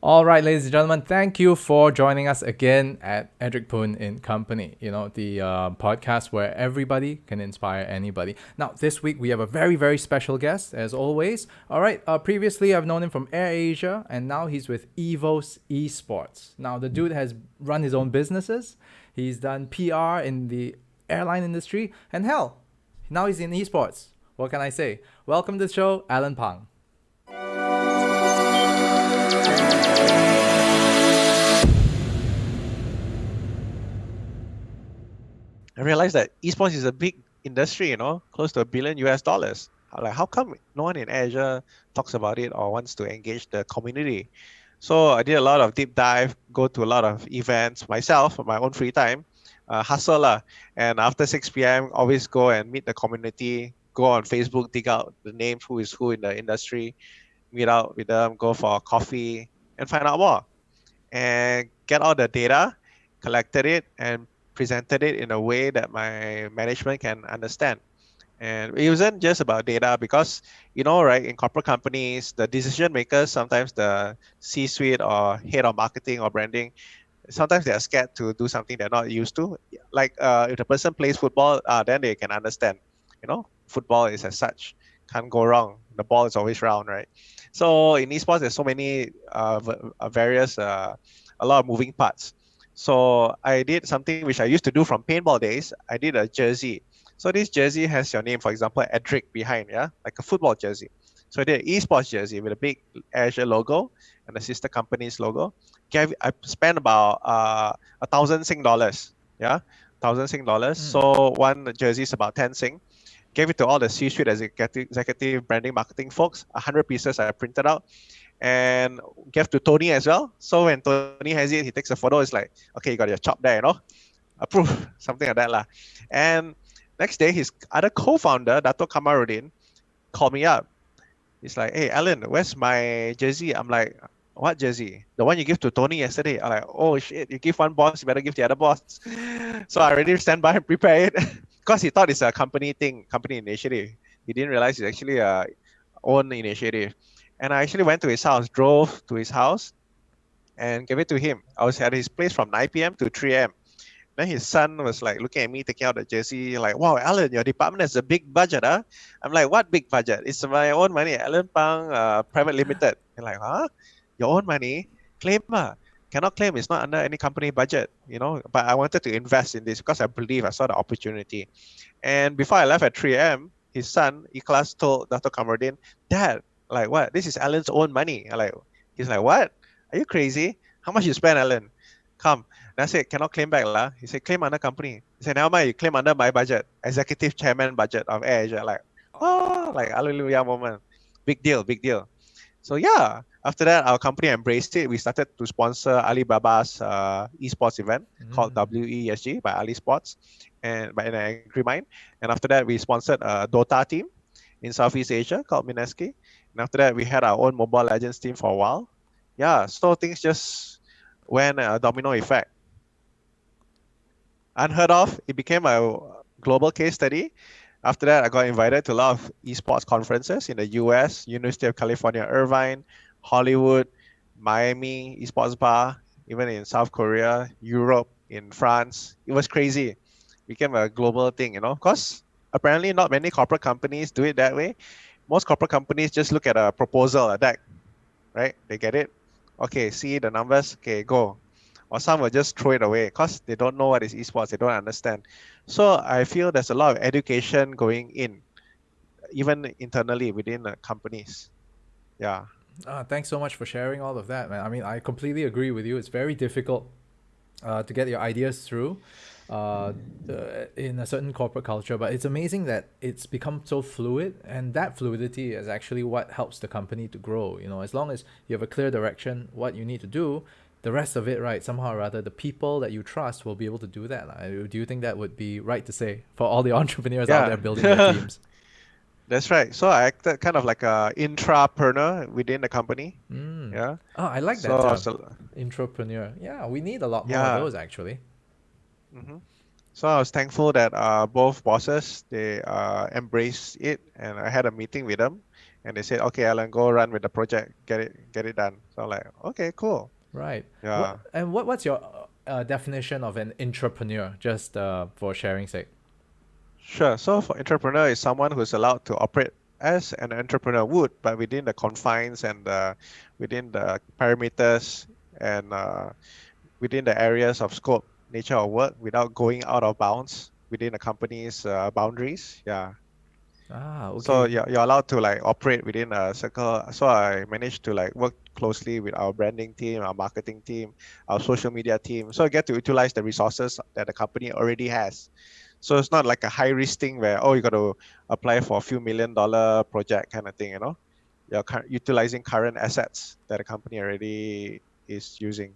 All right, ladies and gentlemen, thank you for joining us again at Edric Poon In Company, the podcast where everybody can inspire anybody. Now, this week we have a very, very special guest, as always. All right, previously I've known him from AirAsia, and now he's with EVOS Esports. Now, the dude has run his own businesses, he's done PR in the airline industry, and hell, now he's in esports. What can I say? Welcome to the show, Allan Phang. I realized that esports is a big industry, close to $1 billion US. Like, how come no one in Asia talks about it or wants to engage the community? So I did a lot of deep dive, go to a lot of events myself, on my own free time, hustle lah. And after 6 p.m., always go and meet the community, go on Facebook, dig out the names, who is who in the industry, meet out with them, go for coffee, and find out more. And get all the data, collected it, and presented it in a way that my management can understand. And it wasn't just about data because, right, in corporate companies, the decision makers, sometimes the C-suite or head of marketing or branding, sometimes they are scared to do something they're not used to. Like if the person plays football, then they can understand. Football is as such, can't go wrong. The ball is always round, right? So in esports, there's so many various, a lot of moving parts. So I did something which I used to do from paintball days. I did a jersey. So this jersey has your name, for example, Edric behind, yeah, like a football jersey. So I did an esports jersey with a big Azure logo and the sister company's logo. I spent about 1,000 Sing dollars, yeah, 1,000 Sing dollars. So one jersey is about 10 Sing. Gave it to all the C-suite executive branding marketing folks. 100 pieces I printed out and gave to Tony as well. So when Tony has it, he takes a photo. It's like, okay, you got your chop there, approve, something like that lah. And next day, his other co-founder, Dato Kamarudin, called me up. He's like, hey, Allan, where's my jersey? I'm like, what jersey? The one you give to Tony yesterday. I'm like, oh shit, you give one boss, you better give the other boss. So I already stand by and prepare it because he thought it's a company thing, company initiative. He didn't realize it's actually a own initiative. And I actually went to his house, drove to his house and gave it to him. I was at his place from 9 p.m. to 3 a.m. Then his son was like looking at me, taking out the jersey, like, wow, Allan, your department has a big budget, huh? I'm like, what big budget? It's my own money, Allan Phang Private Limited. And like, huh? Your own money? Claim, cannot claim. It's not under any company budget, But I wanted to invest in this because I saw the opportunity. And before I left at 3 a.m., his son, Ikhlas, told Dr. Kamardin, Dad, like, what? This is Allan's own money. He's like, what? Are you crazy? How much you spend, Allan? Come. And I said, cannot claim back, lah. He said, claim under company. He said, never mind, you claim under my budget, executive chairman budget of AirAsia. Like, oh, like, hallelujah moment. Big deal, big deal. So yeah, after that, our company embraced it. We started to sponsor Alibaba's esports event called WESG by Ali Sports and by an Angry Mind. And after that, we sponsored a Dota team in Southeast Asia called Mineski. And after that, we had our own Mobile Legends team for a while. Yeah, so things just went a domino effect. Unheard of, it became a global case study. After that, I got invited to a lot of esports conferences in the US, University of California, Irvine, Hollywood, Miami, esports bar, even in South Korea, Europe, in France. It was crazy. It became a global thing, because apparently not many corporate companies do it that way. Most corporate companies just look at a proposal, a deck, right? They get it. Okay, see the numbers. Okay, go. Or some will just throw it away because they don't know what is esports. They don't understand. So I feel there's a lot of education going in, even internally within companies. Yeah. Thanks so much for sharing all of that, man. I mean, I completely agree with you. It's very difficult to get your ideas through in a certain corporate culture, but it's amazing that it's become so fluid, and that fluidity is actually what helps the company to grow. As long as you have a clear direction, what you need to do, the rest of it, right, somehow or other, the people that you trust will be able to do that. Do you think that would be right to say for all the entrepreneurs out there building their teams? That's right. So I acted kind of like a intrapreneur within the company. Yeah. Oh, I like that term. Intrapreneur. Yeah, we need a lot more of those actually. So I was thankful that both bosses, they embraced it, and I had a meeting with them and they said, okay, Alan, go run with the project, get it done. So I'm like, okay, cool. Right. Yeah. What's your definition of an entrepreneur? Just for sharing sake. Sure. So for entrepreneur is someone who's allowed to operate as an entrepreneur would, but within the confines and within the parameters and within the areas of scope, nature of work, without going out of bounds within the company's boundaries. Yeah. Ah, So okay. you're allowed to like operate within a circle. So I managed to like work closely with our branding team, our marketing team, our social media team. So I get to utilize the resources that the company already has. So it's not like a high risk thing where, oh, you got to apply for a few $1 million project kind of thing. You're utilizing current assets that the company already is using.